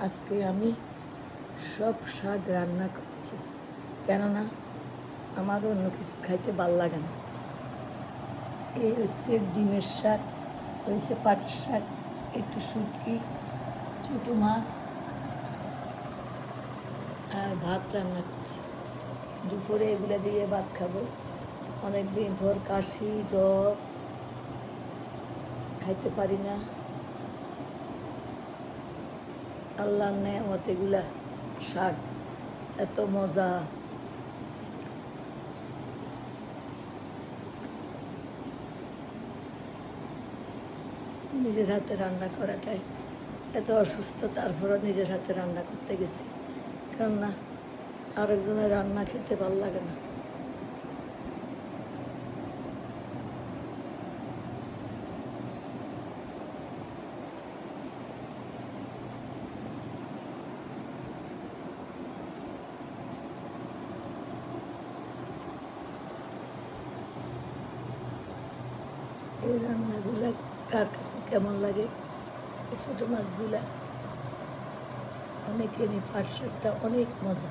আজকে আমি সব শাক রান্না করছি, কেননা আমার অন্য কিছু খাইতে ভাল লাগে না। এই হচ্ছে ডিমের শাক, হয়েছে পাটের শাক, একটু শুটকি, ছোটো মাছ আর ভাত রান্না করছি। দুপুরে এগুলো দিয়ে ভাত খাবো। অনেক দিন পর কাশি জ্বর, খাইতে পারি না। আল্লাহর নেয়ামত এগুলা শাক, এত মজা। নিজের হাতে রান্না করাটাই এত অসুস্থ, তারপরও নিজের হাতে রান্না করতে গেছি, কেননা আরেকজনের রান্না খেতে ভাল লাগে না। এই রান্নাগুলা কার কাছে কেমন লাগে? এই ছোটো মাছগুলা অনেকেরই পাট শাকটা অনেক মজা।